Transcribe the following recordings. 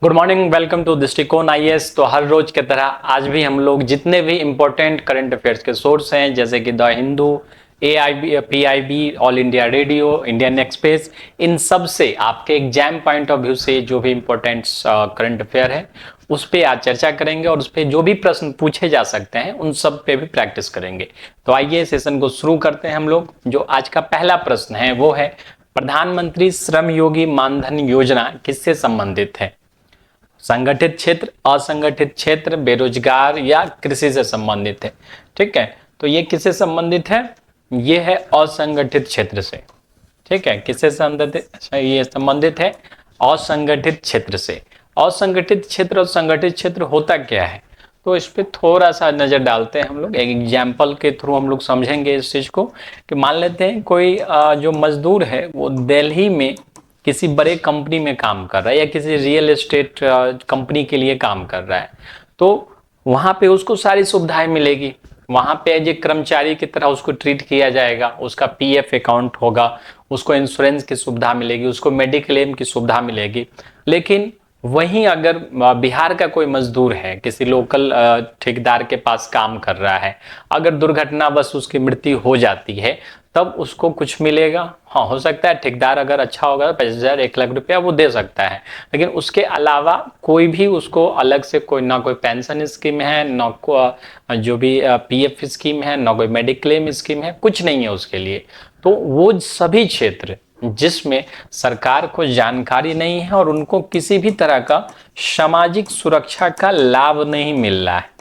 Good morning, welcome to दृष्टिकोण IAS. तो हर रोज की तरह आज भी हम लोग जितने भी इंपॉर्टेंट करंट अफेयर्स के सोर्स हैं जैसे कि the Hindu, AIB, PIB, All India Radio, Indian Express, इन सब से आपके एग्जाम पॉइंट ऑफ व्यू से जो भी इंपॉर्टेंट करंट अफेयर है उस पर आज चर्चा करेंगे और उस पर जो भी प्रश्न पूछे जा सकते हैं उन सब पे भी प्रैक्टिस करेंगे। तो आइए सेशन को शुरू करते हैं हम लोग। जो आज का पहला प्रश्न है वो है, प्रधानमंत्री श्रम योगी मानधन योजना किससे संबंधित है? संगठित क्षेत्र, असंगठित क्षेत्र, बेरोजगार या कृषि से संबंधित है। ठीक है, तो ये किससे संबंधित है? ये है असंगठित क्षेत्र से। ठीक है, किससे संबंधित? ये संबंधित है असंगठित क्षेत्र से। असंगठित क्षेत्र और संगठित क्षेत्र होता क्या है, तो इस पे थोड़ा सा नजर डालते हैं हम लोग। एक एग्जाम्पल के थ्रू हम लोग समझेंगे इस चीज को कि मान लेते हैं कोई जो मजदूर है वो दिल्ली में किसी बड़े कंपनी में काम कर रहा है या किसी रियल एस्टेट कंपनी के लिए काम कर रहा है, तो वहां पे उसको सारी सुविधाएं मिलेगी। वहां पे एज ए कर्मचारी की तरह उसको ट्रीट किया जाएगा, उसका पीएफ अकाउंट होगा, उसको इंश्योरेंस की सुविधा मिलेगी, उसको मेडिक्लेम की सुविधा मिलेगी। लेकिन वहीं अगर बिहार का कोई मजदूर है, किसी लोकल ठेकेदार के पास काम कर रहा है, अगर दुर्घटनावश उसकी मृत्यु हो जाती है तब उसको कुछ मिलेगा। हाँ, हो सकता है ठेकेदार अगर अच्छा होगा 50,000 1 लाख रुपया वो दे सकता है, लेकिन उसके अलावा कोई भी उसको अलग से कोई ना कोई पेंशन स्कीम है, ना जो भी पीएफ स्कीम है, ना कोई मेडिक्लेम स्कीम है, कुछ नहीं है उसके लिए। तो वो सभी क्षेत्र जिसमें सरकार को जानकारी नहीं है और उनको किसी भी तरह का सामाजिक सुरक्षा का लाभ नहीं मिल रहा है।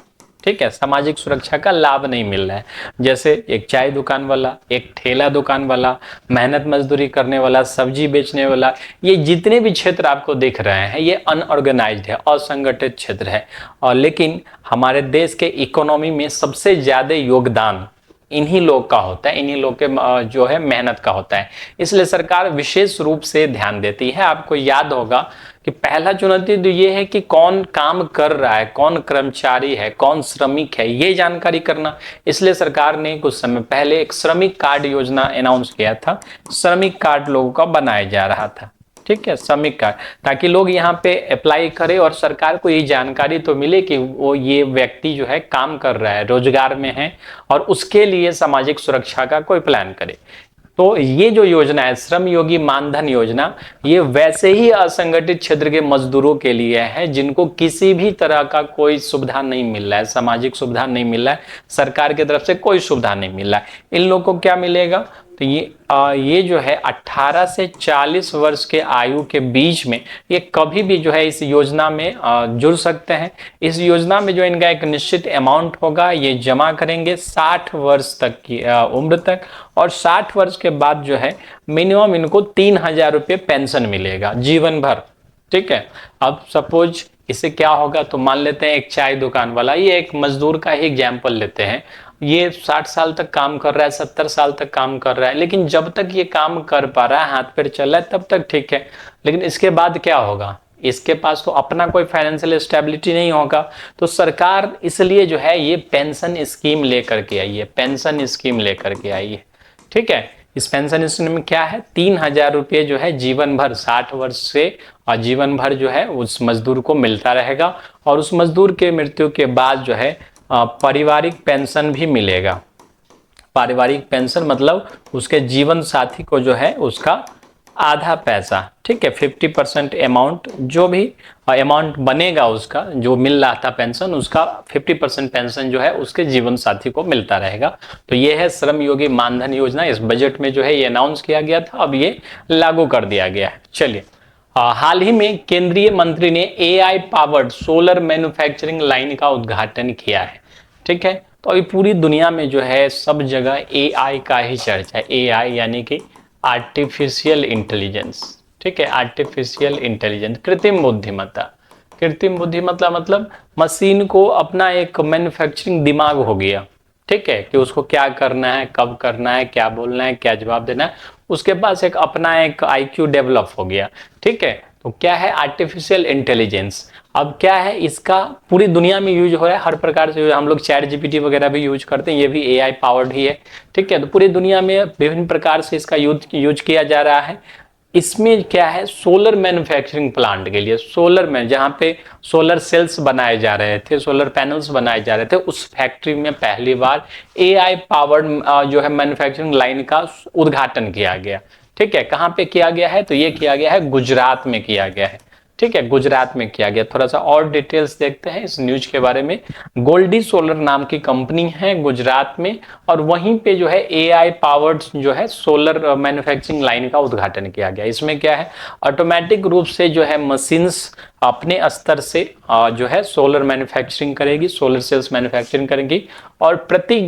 ठीक है, सामाजिक सुरक्षा का लाभ नहीं मिल रहा है। जैसे एक चाय दुकान वाला, एक ठेला दुकान वाला, मेहनत मजदूरी करने वाला, सब्जी बेचने वाला, ये जितने भी क्षेत्र आपको दिख रहे हैं ये अनऑर्गेनाइज्ड है, असंगठित क्षेत्र है। और लेकिन हमारे देश के इकोनॉमी में सबसे ज्यादा योगदान इन्हीं लोग का होता है, इन्हीं लोग के जो है मेहनत का होता है। इसलिए सरकार विशेष रूप से ध्यान देती है। आपको याद होगा कि पहला चुनौती तो ये है कि कौन काम कर रहा है, कौन कर्मचारी है, कौन श्रमिक है, ये जानकारी करना। इसलिए सरकार ने कुछ समय पहले एक श्रमिक कार्ड योजना अनाउंस किया था। श्रमिक कार्ड लोगों का बनाया जा रहा था। ठीक है, श्रमिक कार्ड, ताकि लोग यहाँ पे अप्लाई करें और सरकार को ये जानकारी तो मिले कि वो ये व्यक्ति जो है काम कर रहा है, रोजगार में है और उसके लिए सामाजिक सुरक्षा का कोई प्लान करे। तो ये जो योजना है श्रम योगी मानधन योजना, ये वैसे ही असंगठित क्षेत्र के मजदूरों के लिए है जिनको किसी भी तरह का कोई सुविधा नहीं मिल रहा है, सामाजिक सुविधा नहीं मिल रहा है, सरकार की तरफ से कोई सुविधा नहीं मिल रहा है। इन लोगों को क्या मिलेगा? तो ये जो है 18 से 40 वर्ष के आयु के बीच में ये कभी भी जो है इस योजना में जुड़ सकते हैं। इस योजना में जो इनका एक निश्चित अमाउंट होगा ये जमा करेंगे 60 वर्ष तक की उम्र तक, और 60 वर्ष के बाद जो है मिनिमम इनको 3,000 रुपये पेंशन मिलेगा जीवन भर। ठीक है, अब सपोज इससे क्या होगा, तो मान लेते हैं एक चाय दुकान वाला, ये एक मजदूर का ही एग्जाम्पल लेते हैं। ये 60 साल तक काम कर रहा है, 70 साल तक काम कर रहा है, लेकिन जब तक ये काम कर पा रहा है, हाथ पैर चल रहा है, तब तक ठीक है। लेकिन इसके बाद क्या होगा? इसके पास तो अपना कोई फाइनेंशियल स्टेबिलिटी नहीं होगा। तो सरकार इसलिए जो है ये पेंशन स्कीम लेकर के आई है, पेंशन स्कीम लेकर के आई है। ठीक है, इस पेंशन स्कीम में क्या है? 3,000 रुपये जो है जीवन भर 60 वर्ष से और जीवन भर जो है उस मजदूर को मिलता रहेगा, और उस मजदूर के मृत्यु के बाद जो है पारिवारिक पेंशन भी मिलेगा। पारिवारिक पेंशन मतलब उसके जीवन साथी को जो है उसका आधा पैसा, ठीक है, 50% अमाउंट, जो भी अमाउंट बनेगा उसका जो मिल रहा था पेंशन, उसका 50% पेंशन जो है उसके जीवन साथी को मिलता रहेगा। तो ये है श्रम योगी मानधन योजना। इस बजट में जो है ये अनाउंस किया गया था, अब ये लागू कर दिया गया है। चलिए, हाल ही में केंद्रीय मंत्री ने AI powered solar manufacturing line का उद्घाटन किया है। ठीक है, तो अभी पूरी दुनिया में जो है सब जगह एआई का ही चर्चा है। एआई यानी कि आर्टिफिशियल इंटेलिजेंस। ठीक है, आर्टिफिशियल इंटेलिजेंस, कृत्रिम बुद्धिमत्ता। कृत्रिम बुद्धिमत्ता मतलब मशीन को अपना एक मैन्युफैक्चरिंग दिमाग हो गया। ठीक है, कि उसको क्या करना है, कब करना है, क्या बोलना है, क्या जवाब देना है, उसके पास एक अपना एक आईक्यू डेवलप हो गया। ठीक है, तो क्या है आर्टिफिशियल इंटेलिजेंस। अब क्या है, इसका पूरी दुनिया में यूज हो रहा है, हर प्रकार से हम लोग चैट जीपीटी वगैरह भी यूज करते हैं, ये भी एआई पावर्ड ही है। ठीक है, तो पूरी दुनिया में विभिन्न प्रकार से इसका यूज किया जा रहा है। इसमें क्या है, सोलर मैन्युफैक्चरिंग प्लांट के लिए, सोलर में जहां पे सोलर सेल्स बनाए जा रहे थे, सोलर पैनल्स बनाए जा रहे थे, उस फैक्ट्री में पहली बार एआई पावर्ड जो है मैन्युफैक्चरिंग लाइन का उद्घाटन किया गया। ठीक है, कहां पे किया गया है, तो ये किया गया है गुजरात में किया गया है। ठीक है, गुजरात में किया गया। थोड़ा सा और डिटेल्स देखते हैं इस न्यूज के बारे में। गोल्डी सोलर नाम की कंपनी है गुजरात में, और वहीं पे जो है एआई पावर्ड जो है सोलर मैन्युफैक्चरिंग लाइन का उद्घाटन किया गया। इसमें क्या है, ऑटोमेटिक रूप से जो है मशीन्स अपने स्तर से जो है सोलर मैन्युफैक्चरिंग करेगी, सोलर सेल्स मैन्युफैक्चरिंग करेगी, और प्रति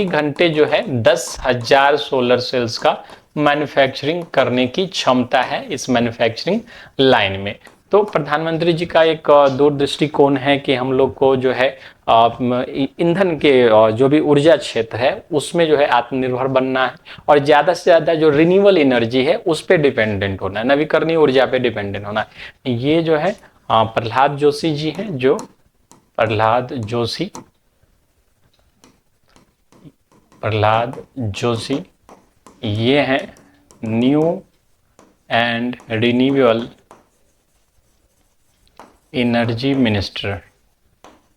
घंटे जो है 10,000 सोलर सेल्स का मैन्युफैक्चरिंग करने की क्षमता है इस मैन्युफैक्चरिंग लाइन में। तो प्रधानमंत्री जी का एक दूरदृष्टिकोण है कि हम लोग को जो है ईंधन के जो भी ऊर्जा क्षेत्र है उसमें जो है आत्मनिर्भर बनना है, और ज्यादा से ज्यादा जो रिन्यूएबल एनर्जी है उस पर डिपेंडेंट होना है, नवीकरणीय ऊर्जा पे डिपेंडेंट होना है। ये जो है प्रहलाद जोशी जी हैं, जो प्रहलाद जोशी ये हैं new and renewable energy minister.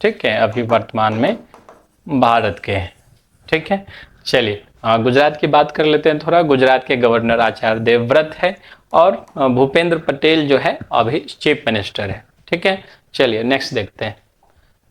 ठीक है, अभी वर्तमान में भारत के हैं। ठीक है, चलिए गुजरात की बात कर लेते हैं थोड़ा। गुजरात के गवर्नर आचार्य देवव्रत है, और भूपेंद्र पटेल जो है अभी चीफ मिनिस्टर है। ठीक है, चलिए नेक्स्ट देखते हैं।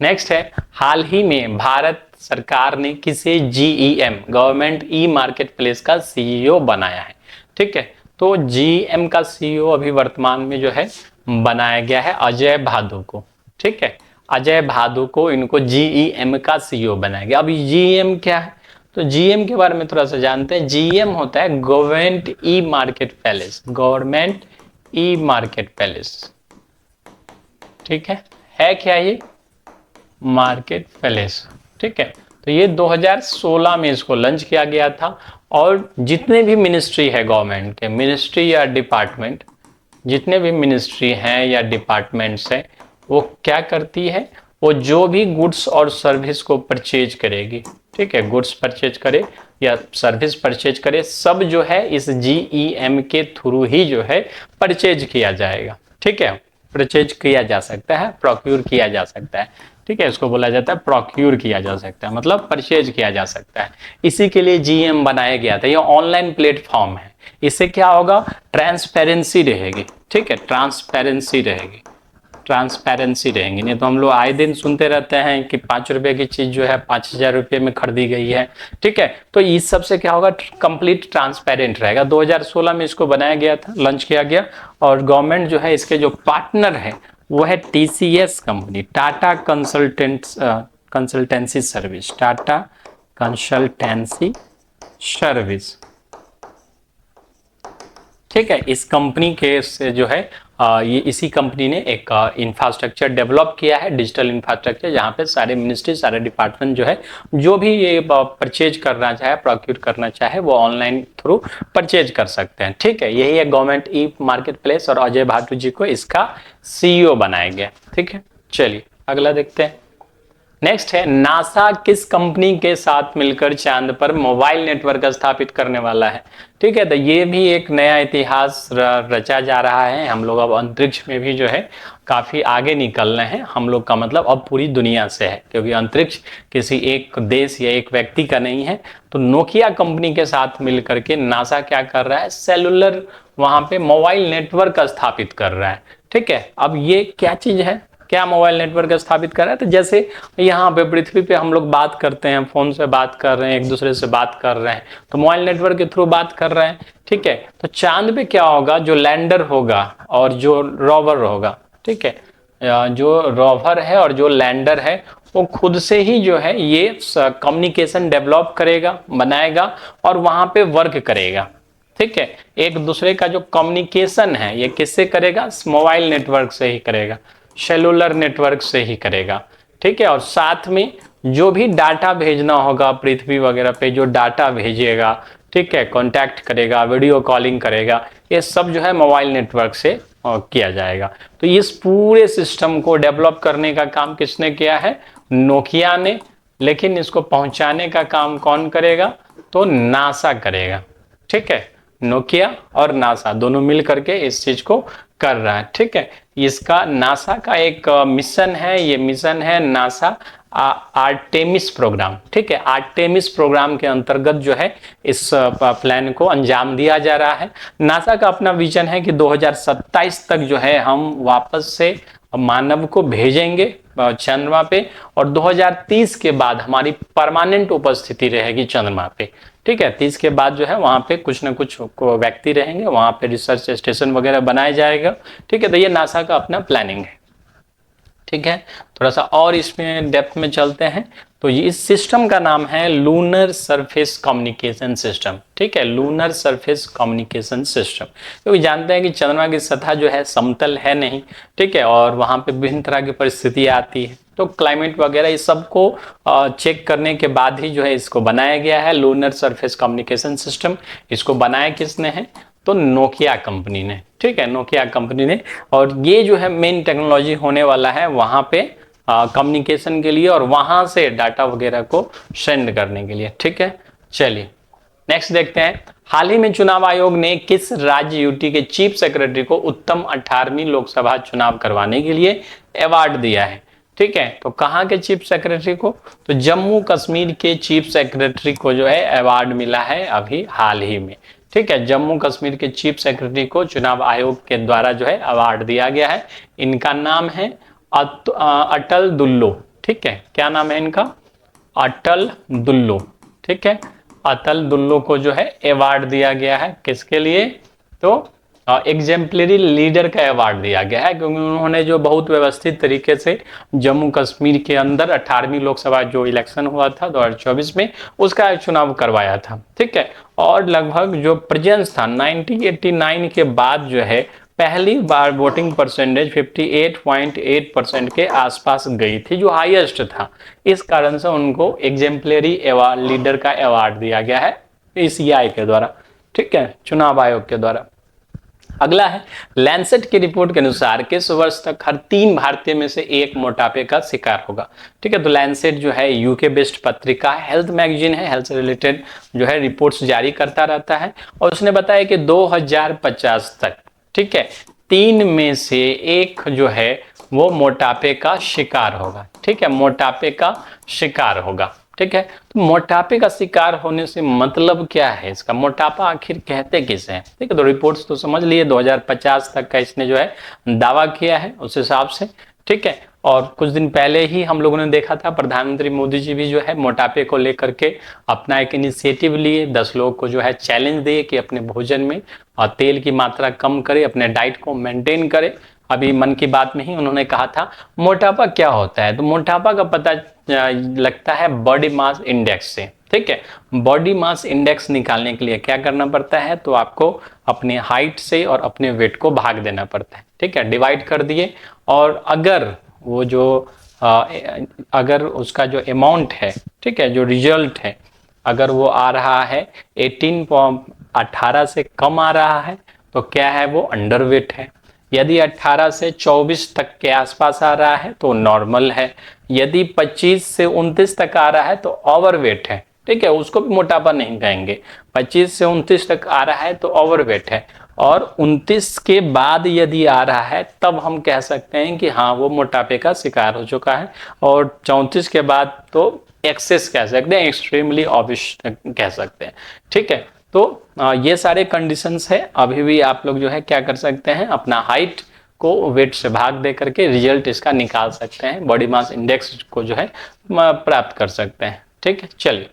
नेक्स्ट है, हाल ही में भारत सरकार ने किसे GEM government e market place का सीईओ बनाया है। ठीक है, तो जीईएम का सीईओ अभी वर्तमान में जो है बनाया गया है अजय भादु को। ठीक है, अजय भादु को इनको जीईएम का सीईओ बनाया गया। अभी जीईएम क्या है, तो जीईएम के बारे में थोड़ा सा जानते हैं। जीईएम होता है government e market palace, government e market palace. ठीक है क्या ये मार्केट पैलेस। ठीक है, तो ये 2016 में इसको लॉन्च किया गया था, और जितने भी मिनिस्ट्री है गवर्नमेंट के, मिनिस्ट्री या डिपार्टमेंट, जितने भी मिनिस्ट्री हैं या डिपार्टमेंट्स हैं, वो क्या करती है, वो जो भी गुड्स और सर्विस को परचेज करेगी, ठीक है, गुड्स परचेज करे या सर्विस परचेज करे, सब जो है इस जीईएम के थ्रू ही जो है परचेज किया जाएगा। ठीक है, परचेज किया जा सकता है, प्रोक्यूर किया जा सकता है। ठीक है, इसको बोला जाता है प्रोक्यूर किया जा सकता है, मतलब परचेज किया जा सकता है। इसी के लिए जीईएम बनाया गया था। ये ऑनलाइन प्लेटफॉर्म है, इससे क्या होगा, ट्रांसपेरेंसी रहेगी। ठीक है, ट्रांसपेरेंसी रहेगी, ट्रांसपेरेंसी रहेंगी। नहीं तो हम लोग आए दिन सुनते रहते हैं कि 5 रुपए की चीज जो है 5,000 रुपये में खरीदी गई है। ठीक है, तो इस सब से क्या होगा, कंप्लीट ट्रांसपेरेंट रहेगा। 2016 में इसको बनाया गया था, लॉन्च किया गया, और गवर्नमेंट जो है इसके जो पार्टनर है वो है TCS company, Tata consultancy service, Tata consultancy service. ठीक है, इस कंपनी के से जो है ये इसी कंपनी ने एक इंफ्रास्ट्रक्चर डेवलप किया है, डिजिटल इंफ्रास्ट्रक्चर, जहाँ पे सारे मिनिस्ट्री, सारे डिपार्टमेंट जो है जो भी ये परचेज करना चाहे, प्रोक्यूर करना चाहे, वो ऑनलाइन थ्रू परचेज कर सकते हैं। ठीक है, यही है गवर्नमेंट ई मार्केट प्लेस, और अजय भादु जी को इसका सीईओ बनाया गया। ठीक है, चलिए अगला देखते हैं। नेक्स्ट है, नासा किस कंपनी के साथ मिलकर चांद पर मोबाइल नेटवर्क स्थापित करने वाला है। ठीक है, तो ये भी एक नया इतिहास रचा जा रहा है। हम लोग अब अंतरिक्ष में भी जो है काफी आगे निकल रहे हैं। हम लोग का मतलब अब पूरी दुनिया से है, क्योंकि अंतरिक्ष किसी एक देश या एक व्यक्ति का नहीं है। तो नोकिया कंपनी के साथ मिलकर के नासा क्या कर रहा है, सेलुलर वहां पे मोबाइल नेटवर्क स्थापित कर रहा है। ठीक है, अब ये क्या चीज है, क्या मोबाइल नेटवर्क स्थापित कर रहा है, तो जैसे यहाँ पे पृथ्वी पे हम लोग बात करते हैं, फोन से बात कर रहे हैं, एक दूसरे से बात कर रहे हैं, तो मोबाइल नेटवर्क के थ्रू बात कर रहे हैं। ठीक है, तो चांद पे क्या होगा, जो लैंडर होगा और जो रोवर होगा, ठीक है, जो रोवर है और जो लैंडर है, वो खुद से ही जो है ये कम्युनिकेशन डेवलप करेगा, बनाएगा, और वहां पे वर्क करेगा। ठीक है, एक दूसरे का जो कम्युनिकेशन है ये किससे करेगा, मोबाइल नेटवर्क से ही करेगा, सेलुलर नेटवर्क से ही करेगा। ठीक है, और साथ में जो भी डाटा भेजना होगा पृथ्वी वगैरह पे, जो डाटा भेजेगा, ठीक है, कांटेक्ट करेगा, वीडियो कॉलिंग करेगा, ये सब जो है मोबाइल नेटवर्क से किया जाएगा। तो इस पूरे सिस्टम को डेवलप करने का काम किसने किया है, नोकिया ने, लेकिन इसको पहुंचाने का काम कौन करेगा, तो नासा करेगा। ठीक है, नोकिया और नासा दोनों मिल करके इस चीज को कर रहा है। ठीक है, इसका नासा का एक मिशन है, ये मिशन है नासा आर्टेमिस प्रोग्राम। ठीक है, आर्टेमिस प्रोग्राम के अंतर्गत जो है इस प्लान को अंजाम दिया जा रहा है। नासा का अपना विजन है कि 2027 तक जो है हम वापस से मानव को भेजेंगे चंद्रमा पे, और 2030 के बाद हमारी परमानेंट उपस्थिति रहेगी चंद्रमा पे। ठीक है, 30 के बाद जो है वहां पे कुछ ना कुछ व्यक्ति रहेंगे, वहां पे रिसर्च स्टेशन वगैरह बनाया जाएगा। ठीक है, तो ये नासा का अपना प्लानिंग है। ठीक है, थोड़ा सा और इसमें डेप्थ में चलते हैं। तो ये इस सिस्टम का नाम है लूनर सरफेस कम्युनिकेशन सिस्टम। ठीक है, लूनर सरफेस कम्युनिकेशन सिस्टम, क्योंकि जानते हैं कि चंद्रमा की सतह जो है समतल है नहीं। ठीक है, और वहां पे विभिन्न तरह की परिस्थितियां आती है, तो क्लाइमेट वगैरह इस सबको चेक करने के बाद ही जो है इसको बनाया गया है लूनर सरफेस कम्युनिकेशन सिस्टम। इसको बनाया किसने है? तो नोकिया कंपनी ने। ठीक है, नोकिया कंपनी ने, और ये जो है मेन टेक्नोलॉजी होने वाला है वहां पे कम्युनिकेशन के लिए और वहां से डाटा वगैरह को सेंड करने के लिए। ठीक है, चलिए नेक्स्ट देखते हैं। हाल ही में चुनाव आयोग ने किस राज्य यूटी के चीफ सेक्रेटरी को उत्तम 18वीं लोकसभा चुनाव करवाने के लिए अवार्ड दिया है? ठीक है, तो कहाँ के चीफ सेक्रेटरी को? तो जम्मू कश्मीर के चीफ सेक्रेटरी को जो है अवार्ड मिला है अभी हाल ही में। ठीक है, जम्मू कश्मीर के चीफ सेक्रेटरी को चुनाव आयोग के द्वारा जो है अवार्ड दिया गया है। इनका नाम है अटल दुल्लो। ठीक है, क्या नाम है इनका? अटल दुल्लो। ठीक है, अटल दुल्लो को जो है अवार्ड दिया गया है, किसके लिए? तो एग्जेम्पलरी लीडर का अवार्ड दिया गया है, क्योंकि उन्होंने जो बहुत व्यवस्थित तरीके से जम्मू कश्मीर के अंदर 18वीं लोकसभा जो इलेक्शन हुआ था 2024 में, उसका चुनाव करवाया था। ठीक है, और लगभग जो प्रेजेंस था 1989 के बाद जो है पहली बार वोटिंग परसेंटेज 58.8% के आसपास गई थी, जो हाईएस्ट था। इस कारण से उनको एग्जेम्पलरी अवार्ड लीडर का अवार्ड दिया गया है ECI के द्वारा। ठीक है, चुनाव आयोग के द्वारा। अगला है, लैंसेट की रिपोर्ट के अनुसार किस वर्ष तक हर 3 भारतीय में से एक मोटापे का शिकार होगा? ठीक है, तो लैंसेट जो है यूके बेस्ड पत्रिका है, हेल्थ मैगजीन है, हेल्थ से रिलेटेड जो है रिपोर्ट्स जारी करता रहता है, और उसने बताया कि 2050 तक, ठीक है, 3 में से एक जो है वो मोटापे का शिकार होगा। ठीक है, मोटापे का शिकार होगा। ठीक है, तो मोटापे का शिकार होने से मतलब क्या है इसका? मोटापा आखिर कहते किसे हैं? ठीक है, तो रिपोर्ट्स तो समझ लिए 2050 तक का इसने जो है दावा किया है उस हिसाब से। ठीक है, और कुछ दिन पहले ही हम लोगों ने देखा था प्रधानमंत्री मोदी जी भी जो है मोटापे को लेकर के अपना एक इनिशिएटिव लिए, 10 लोगों को जो है चैलेंज दिए कि अपने भोजन में तेल की मात्रा कम करे, अपने डाइट को मेंटेन करे। अभी मन की बात में ही उन्होंने कहा था मोटापा क्या होता है, तो मोटापा का पता लगता है बॉडी मास इंडेक्स से। ठीक है, बॉडी मास इंडेक्स निकालने के लिए क्या करना पड़ता है? तो आपको अपने हाइट से और अपने वेट को भाग देना पड़ता है। ठीक है, डिवाइड कर दिए, और अगर वो जो अगर उसका जो अमाउंट है, ठीक है, जो रिजल्ट है, अगर वो आ रहा है 18 से कम आ रहा है तो क्या है? वो अंडरवेट है। यदि 18 से 24 तक के आसपास आ रहा है तो नॉर्मल है। यदि 25 से 29 तक आ रहा है तो ओवरवेट है। ठीक है, उसको भी मोटापा नहीं कहेंगे। 25 से 29 तक आ रहा है तो ओवरवेट है, और 29 के बाद यदि आ रहा है तब हम कह सकते हैं कि हाँ वो मोटापे का शिकार हो चुका है, और 34 के बाद तो एक्सेस कह सकते हैं, एक्सट्रीमली ओबेस कह सकते हैं। ठीक है, तो ये सारे कंडीशंस है। अभी भी आप लोग जो है क्या कर सकते हैं, अपना हाइट को वेट से भाग दे करके रिजल्ट इसका निकाल सकते हैं, बॉडी मास इंडेक्स को जो है प्राप्त कर सकते हैं। ठीक है, चलिए,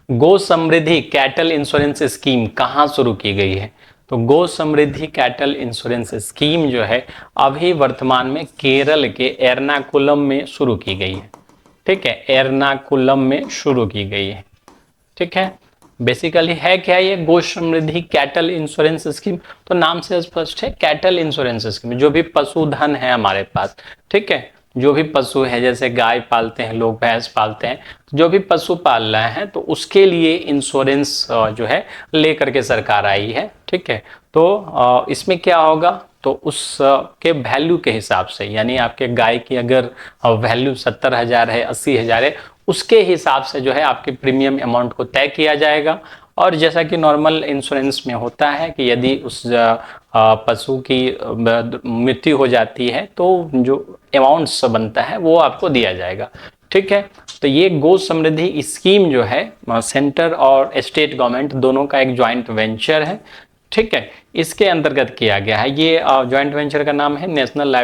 गो समृद्धि कैटल इंश्योरेंस स्कीम कहाँ शुरू की गई है? तो गो समृद्धि कैटल इंश्योरेंस स्कीम जो है अभी वर्तमान में केरल के एर्नाकुलम में शुरू की गई है। ठीक है, एर्नाकुलम में शुरू की गई है। ठीक है, बेसिकली है क्या ये गो समृद्धि कैटल इंश्योरेंस स्कीम? तो नाम से स्पष्ट है, कैटल इंश्योरेंस स्कीम, जो भी पशुधन है हमारे पास, ठीक है, जो भी पशु है, जैसे गाय पालते हैं लोग, भैंस पालते हैं, जो भी पशु पाल रहे हैं तो उसके लिए इंश्योरेंस जो है लेकर के सरकार आई है। ठीक है, तो इसमें क्या होगा? तो उस के वैल्यू के हिसाब से, यानी आपके गाय की अगर वैल्यू 70,000 है, 80,000 है, उसके हिसाब से जो है आपके प्रीमियम अमाउंट को तय किया जाएगा, और जैसा कि नॉर्मल इंश्योरेंस में होता है कि यदि उस पशु की मृत्यु हो जाती है तो जो अमाउंट्स बनता है वो आपको दिया जाएगा। ठीक है, तो ये गो समृद्धि स्कीम जो है सेंटर और स्टेट गवर्नमेंट दोनों का एक ज्वाइंट वेंचर है। ठीक है, इसके अंतर्गत किया गया है। ये ज्वाइंट वेंचर का नाम है नेशनल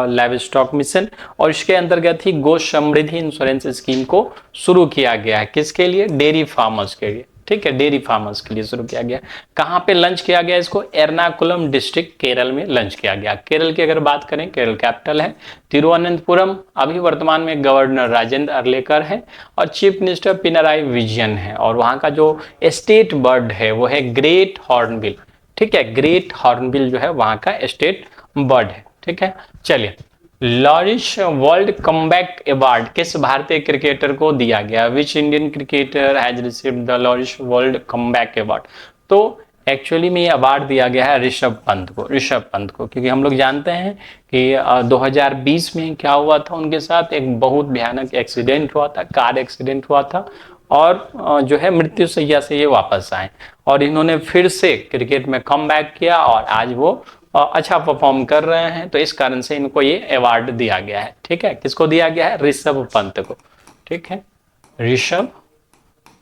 लाइव स्टॉक मिशन, और इसके अंतर्गत ही गो समृद्धि इंश्योरेंस स्कीम को शुरू किया गया है। किसके लिए? डेयरी फार्मर्स के लिए। ठीक है, डेयरी फार्मर्स के लिए शुरू किया गया। कहाँ पे लंच किया गया इसको? एर्नाकुलम डिस्ट्रिक्ट केरल में लंच किया गया। केरल की अगर बात करें, केरल कैपिटल है तिरुवनंतपुरम। अभी वर्तमान में गवर्नर राजेंद्र अर्लेकर है और चीफ मिनिस्टर पिनराई विजयन है, और वहाँ का जो स्टेट बर्ड है वो है ग्रेट हॉर्नबिल। ठीक है, ग्रेट हॉर्नबिल जो है वहाँ का स्टेट बर्ड है। ठीक है, चलिए, लॉरिश वर्ल्ड कमबैक अवार्ड किस भारतीय क्रिकेटर को दिया गया? Which Indian cricketer has received the Laureus world comeback award? तो एक्चुअली में ये अवार्ड दिया गया है ऋषभ पंत को। ऋषभ पंत को, क्योंकि हम लोग जानते हैं कि 2020 में क्या हुआ था उनके साथ, एक बहुत भयानक एक्सीडेंट हुआ था, कार एक्सीडेंट हुआ था, और जो है मृत्यु शैया से ये वापस आए, और इन्होंने फिर से क्रिकेट में कमबैक किया और आज वो अच्छा परफॉर्म कर रहे हैं, तो इस कारण से इनको ये अवार्ड दिया गया है। ठीक है, किसको दिया गया है? ऋषभ पंत को। ठीक है, ऋषभ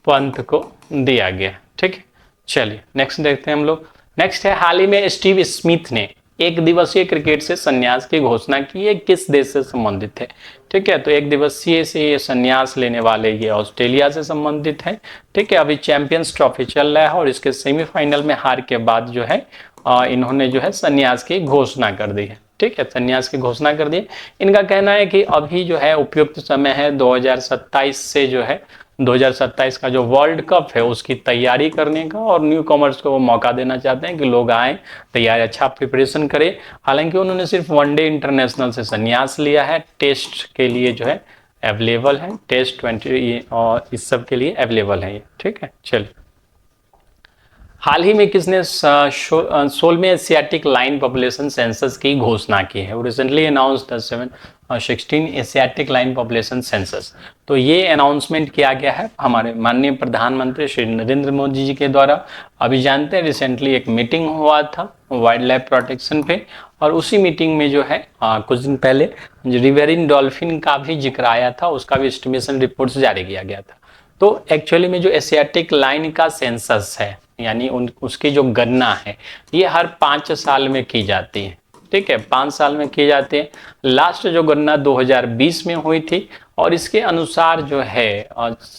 पंत को दिया गया। ठीक है, चलिए नेक्स्ट देखते हैं हम लोग। नेक्स्ट है, हाल ही में स्टीव स्मिथ ने एक दिवसीय क्रिकेट से संन्यास की घोषणा की है, किस देश से संबंधित है? ठीक है, तो एक दिवसीय से ये संन्यास लेने वाले ये ऑस्ट्रेलिया से संबंधित है। ठीक है, अभी चैंपियंस ट्रॉफी चल रहा है और इसके सेमीफाइनल में हार के बाद जो है इन्होंने जो है संन्यास की घोषणा कर दी है। ठीक है, संन्यास की घोषणा कर दी। इनका कहना है कि अभी जो है उपयुक्त समय है 2027 से जो है 2027 का जो वर्ल्ड कप है उसकी तैयारी करने का, और न्यू कॉमर्स को वो मौका देना चाहते हैं कि लोग आए, तैयारी अच्छा प्रिपरेशन करें। हालांकि उन्होंने सिर्फ वनडे इंटरनेशनल से संन्यास लिया है, टेस्ट के लिए जो है अवेलेबल है, टेस्ट 20 और इस सब के लिए अवेलेबल है ये। ठीक है, चलिए, हाल ही में किसने 16वें एशियाटिक लाइन पॉपुलेशन सेंसस की घोषणा की है? Recently announce the 16 Asiatic lion population census. तो ये अनाउंसमेंट किया गया है हमारे माननीय प्रधानमंत्री श्री नरेंद्र मोदी जी के द्वारा। अभी जानते हैं रिसेंटली एक मीटिंग हुआ था वाइल्ड लाइफ प्रोटेक्शन पे, और उसी मीटिंग में जो है कुछ दिन पहले रिवेरिन डॉल्फिन का भी जिक्र आया था, उसका भी एस्टिमेशन रिपोर्ट जारी किया गया था। तो एक्चुअली में जो एशियाटिक लाइन का सेंसस है, यानी उसकी जो गणना है, ये हर 5 साल में की जाती है। ठीक है, 5 साल में की जाती है। लास्ट जो गणना 2020 में हुई थी, और इसके अनुसार जो है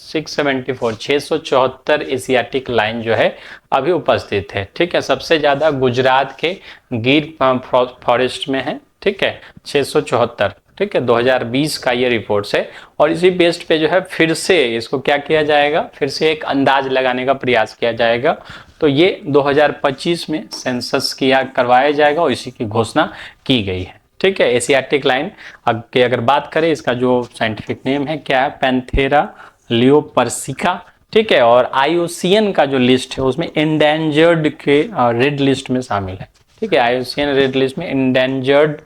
674 एशियाटिक लाइन जो है अभी उपस्थित है। ठीक है, सबसे ज्यादा गुजरात के गिर फॉरेस्ट में है। ठीक है, 674। ठीक है, 2020 का ये रिपोर्ट्स है, और इसी बेस्ड पे जो है फिर से इसको क्या किया जाएगा, फिर से एक अंदाज लगाने का प्रयास किया जाएगा। तो ये 2025 में सेंसस करवाया जाएगा, और इसी की घोषणा की गई है। ठीक है, एशियाटिक लाइन की अगर बात करें, इसका जो साइंटिफिक नेम है क्या है? पैंथेरा लियोपर्सिका। ठीक है, और IUCN का जो लिस्ट है उसमें एंडेंजर्ड के रेड लिस्ट में शामिल है। ठीक है, IUCN रेड लिस्ट में एंडेंजर्ड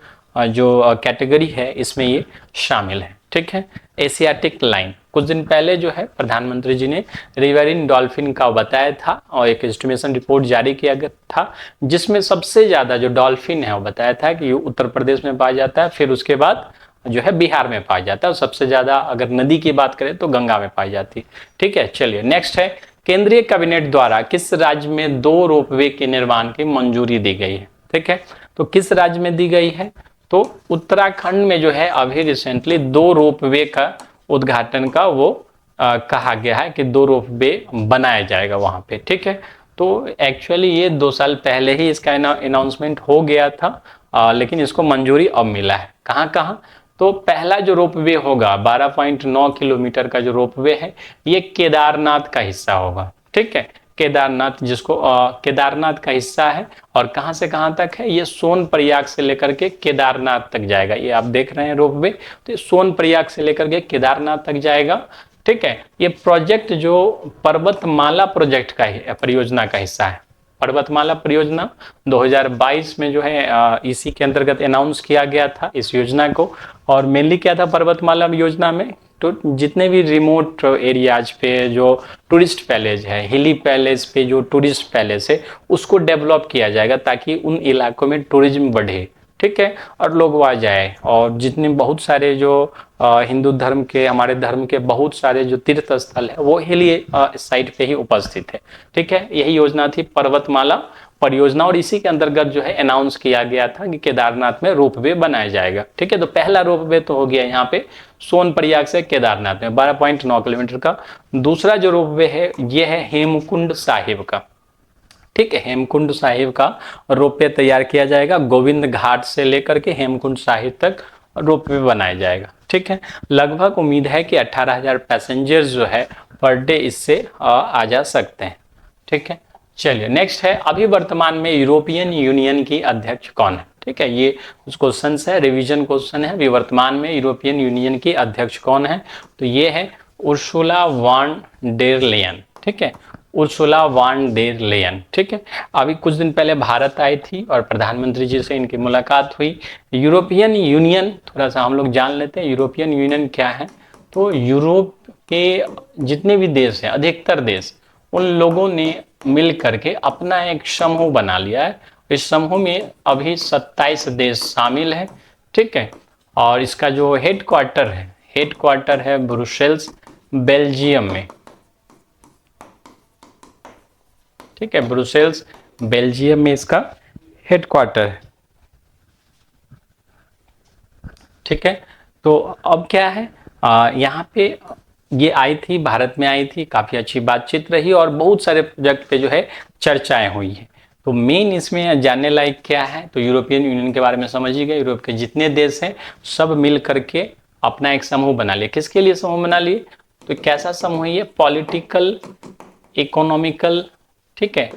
जो कैटेगरी है इसमें ये शामिल है। ठीक है, एशियाटिक लाइन कुछ दिन पहले जो है प्रधानमंत्री जी ने रिवेरिन डॉल्फिन का बताया था, और एक एस्टिमेशन रिपोर्ट जारी किया गया था, जिसमें सबसे ज्यादा जो डॉल्फिन है वो बताया था कि ये उत्तर प्रदेश में पाया जाता है, फिर उसके बाद जो है बिहार में पाया जाता है, और सबसे ज्यादा अगर नदी की बात करें तो गंगा में पाई जाती है। ठीक है, चलिए नेक्स्ट है, केंद्रीय कैबिनेट द्वारा किस राज्य में 2 रोपवे के निर्माण की मंजूरी दी गई है? ठीक है, तो किस राज्य में दी गई है? तो उत्तराखंड में जो है अभी रिसेंटली 2 रोपवे का उद्घाटन का वो कहा गया है कि 2 रोपवे बनाया जाएगा वहां पे। ठीक है, तो एक्चुअली ये 2 साल पहले ही इसका अनाउंसमेंट हो गया था, लेकिन इसको मंजूरी अब मिला है। कहाँ कहाँ? तो पहला जो रोपवे होगा 12.9 किलोमीटर का जो रोपवे है, ये केदारनाथ का हिस्सा होगा। ठीक है, केदारनाथ, जिसको केदारनाथ का हिस्सा है, और कहां से कहां तक है? ये सोनप्रयाग से लेकर के केदारनाथ तक जाएगा। ये आप देख रहे हैं रोपवे, तो ये सोनप्रयाग से लेकर के केदारनाथ तक जाएगा। ठीक है, ये प्रोजेक्ट जो पर्वतमाला प्रोजेक्ट का परियोजना का हिस्सा है। पर्वतमाला परियोजना 2022 में जो है इसी के अंतर्गत अनाउंस किया गया था इस योजना को। और मेनली क्या था पर्वतमाला योजना में तो जितने भी रिमोट एरियाज पे जो टूरिस्ट पैलेस है, हिली पैलेस पे जो टूरिस्ट पैलेस है, उसको डेवलप किया जाएगा ताकि उन इलाकों में टूरिज्म बढ़े, ठीक है, और लोग वहाँ जाए। और जितने बहुत सारे जो हिंदू धर्म के, हमारे धर्म के बहुत सारे जो तीर्थ स्थल है वो हिली साइड पे ही उपस्थित है, ठीक है। यही योजना थी पर्वतमाला परियोजना, और इसी के अंतर्गत जो है अनाउंस किया गया था कि केदारनाथ में रोपवे बनाया जाएगा, ठीक है। तो पहला रोपवे तो हो गया यहाँ पे सोनप्रयाग से केदारनाथ में 12.9 किलोमीटर का। दूसरा जो रोपवे है ये है हेमकुंड साहिब का, ठीक है। हेमकुंड साहिब का रोपवे तैयार किया जाएगा, गोविंद घाट से लेकर के हेमकुंड साहिब तक रोपवे बनाया जाएगा, ठीक है। लगभग उम्मीद है कि 18,000 पैसेंजर्स जो है पर डे इससे आ जा सकते हैं, ठीक है। चलिए नेक्स्ट है, अभी वर्तमान में यूरोपियन यूनियन की अध्यक्ष कौन है, ठीक है। ये कुछ क्वेश्चन है, रिवीजन क्वेश्चन है। अभी वर्तमान में यूरोपियन यूनियन की अध्यक्ष कौन है, तो ये है उर्सुला वॉन डेर लेयन, ठीक है, उर्सुला वॉन डेर लेयन, ठीक है। अभी कुछ दिन पहले भारत आई थी और प्रधानमंत्री जी से इनकी मुलाकात हुई। यूरोपियन यूनियन थोड़ा सा हम लोग जान लेते हैं, यूरोपियन यूनियन क्या है। तो यूरोप के जितने भी देश हैं, अधिकतर देश, उन लोगों ने मिल करके अपना एक समूह बना लिया है। इस समूह में अभी 27 देश शामिल है, ठीक है। और इसका जो हेडक्वार्टर है ब्रुसेल्स बेल्जियम में, ठीक है, ब्रुसेल्स बेल्जियम में इसका हेडक्वार्टर है, ठीक है। तो अब क्या है, यहाँ पे ये आई थी, भारत में आई थी, काफी अच्छी बातचीत रही और बहुत सारे प्रोजेक्ट पे जो है चर्चाएं हुई है। तो मेन इसमें जानने लायक क्या है, तो यूरोपियन यूनियन के बारे में समझिए। यूरोप के जितने देश हैं सब मिल करके अपना एक समूह बना लिए। किसके लिए समूह बना लिए, तो कैसा समूह है ये, पॉलिटिकल, इकोनॉमिकल, ठीक है,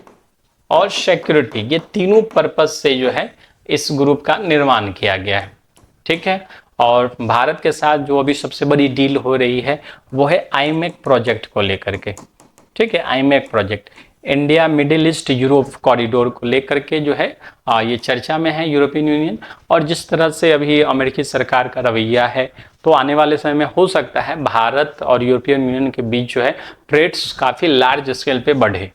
और सिक्योरिटी, ये तीनों पर्पज से जो है इस ग्रुप का निर्माण किया गया है, ठीक है। और भारत के साथ जो अभी सबसे बड़ी डील हो रही है वो है आईमेक प्रोजेक्ट को लेकर के, ठीक है। IMEC project, India middle east Europe corridor को लेकर के जो है ये चर्चा में है यूरोपियन यूनियन। और जिस तरह से अभी अमेरिकी सरकार का रवैया है, तो आने वाले समय में हो सकता है भारत और यूरोपियन यूनियन के बीच जो है ट्रेड्स काफी लार्ज स्केल पे बढ़े,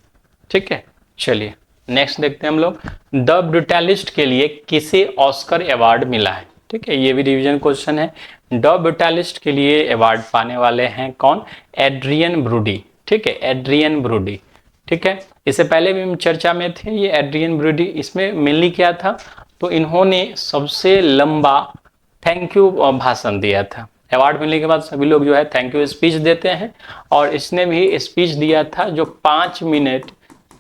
ठीक है। चलिए नेक्स्ट देखते हैं हम लोग, द ब्रूटलिस्ट के लिए किसे ऑस्कर अवार्ड मिला है, ठीक है। ये भी रिवीजन क्वेश्चन है। द ब्रूटलिस्ट के लिए अवार्ड पाने वाले हैं कौन, एड्रियन ब्रोडी, ठीक है, एड्रियन ब्रोडी, ठीक है। इससे पहले भी हम चर्चा में थे ये एड्रियन ब्रोडी। इसमें मेनली क्या था, तो इन्होंने सबसे लंबा थैंक यू भाषण दिया था। अवार्ड मिलने के बाद सभी लोग जो है थैंक यू स्पीच देते हैं, और इसने भी स्पीच दिया था जो 5 मिनट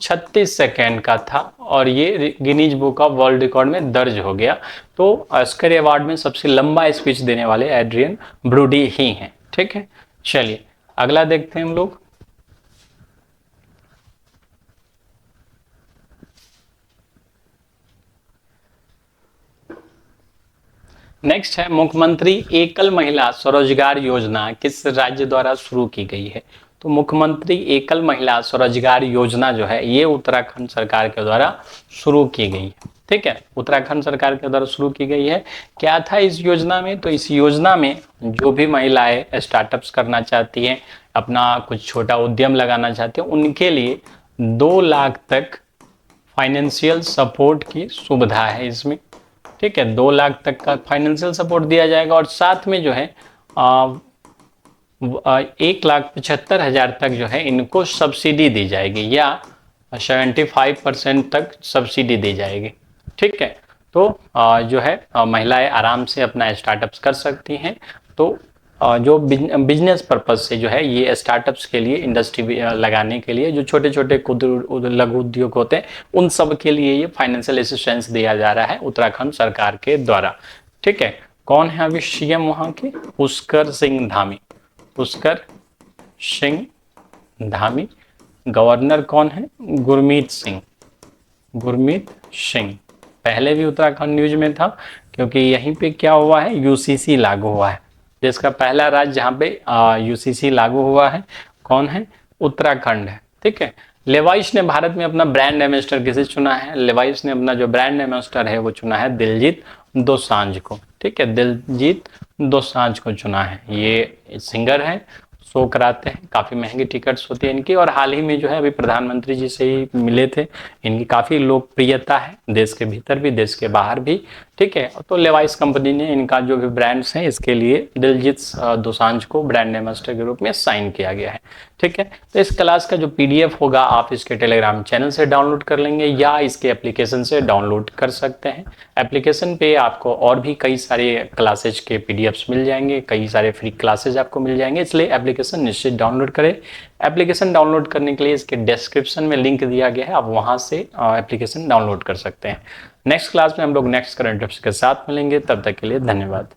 36 सेकेंड का था, और ये Guinness book of world record में दर्ज हो गया। तो ऑस्कर अवार्ड में सबसे लंबा स्पीच देने वाले एड्रियन ब्रोडी ही हैं, ठीक है। चलिए अगला देखते हैं हम लोग, नेक्स्ट है, मुख्यमंत्री एकल महिला स्वरोजगार योजना किस राज्य द्वारा शुरू की गई है। तो मुख्यमंत्री एकल महिला स्वरोजगार योजना जो है ये उत्तराखंड सरकार के द्वारा शुरू की गई है, ठीक है, उत्तराखंड सरकार के द्वारा शुरू की गई है। क्या था इस योजना में, तो इस योजना में जो भी महिलाएं स्टार्टअप्स करना चाहती हैं, अपना कुछ छोटा उद्यम लगाना चाहती हैं, उनके लिए 2 लाख तक फाइनेंशियल सपोर्ट की सुविधा है इसमें, ठीक है। 2 लाख तक का फाइनेंशियल सपोर्ट दिया जाएगा, और साथ में जो है 1,75,000 तक जो है इनको सब्सिडी दी जाएगी, या 75% तक सब्सिडी दी जाएगी, ठीक है। तो जो है महिलाएं आराम से अपना स्टार्टअप्स कर सकती हैं। तो जो बिजनेस पर्पज से जो है ये स्टार्टअप्स के लिए, इंडस्ट्री लगाने के लिए, जो छोटे छोटे लघु उद्योग होते हैं उन सब के लिए ये फाइनेंशियल असिस्टेंस दिया जा रहा है उत्तराखंड सरकार के द्वारा, ठीक है। कौन है अभी सीएम वहाँ के, पुष्कर सिंह धामी, पुष्कर सिंह धामी। गवर्नर कौन है, गुरमीत सिंह, गुरमीत सिंह। पहले भी उत्तराखंड न्यूज में था, क्योंकि यहीं पे क्या हुआ है, यूसीसी लागू हुआ है। देश का पहला राज्य जहाँ पे यूसीसी लागू हुआ है कौन है, उत्तराखंड है, ठीक है। लेवाइस ने भारत में अपना ब्रांड एम्बेसडर किसे चुना है, लेवाइस ने अपना जो ब्रांड एम्बेसडर है वो चुना है दिलजीत दोसांझ को, ठीक है, दिलजीत दोसांझ को चुना है। ये सिंगर हैं, शो कराते हैं, काफ़ी महंगी टिकट्स होती है इनकी, और हाल ही में जो है अभी प्रधानमंत्री जी से ही मिले थे। इनकी काफ़ी लोकप्रियता है देश के भीतर भी, देश के बाहर भी। ठीक है, तो लेवाइस कंपनी ने इनका जो भी ब्रांड्स हैं इसके लिए दिलजीत दोसांझ को ब्रांड एम्बेसडर के रूप में साइन किया गया है। ठीक है, तो इस क्लास का जो पीडीएफ होगा आप इसके टेलीग्राम चैनल से डाउनलोड कर लेंगे या इसके एप्लीकेशन से डाउनलोड कर सकते हैं। एप्लीकेशन पे आपको और भी कई सारे क्लासेज के पीडीएफ्स मिल जाएंगे, कई सारे फ्री क्लासेज आपको मिल जाएंगे, इसलिए एप्लीकेशन निश्चित डाउनलोड करें। एप्लीकेशन डाउनलोड करने के लिए इसके डिस्क्रिप्शन में लिंक दिया गया है, आप वहां से एप्लीकेशन डाउनलोड कर सकते हैं। नेक्स्ट क्लास में हम लोग नेक्स्ट करंट अफेयर्स के साथ मिलेंगे, तब तक के लिए धन्यवाद।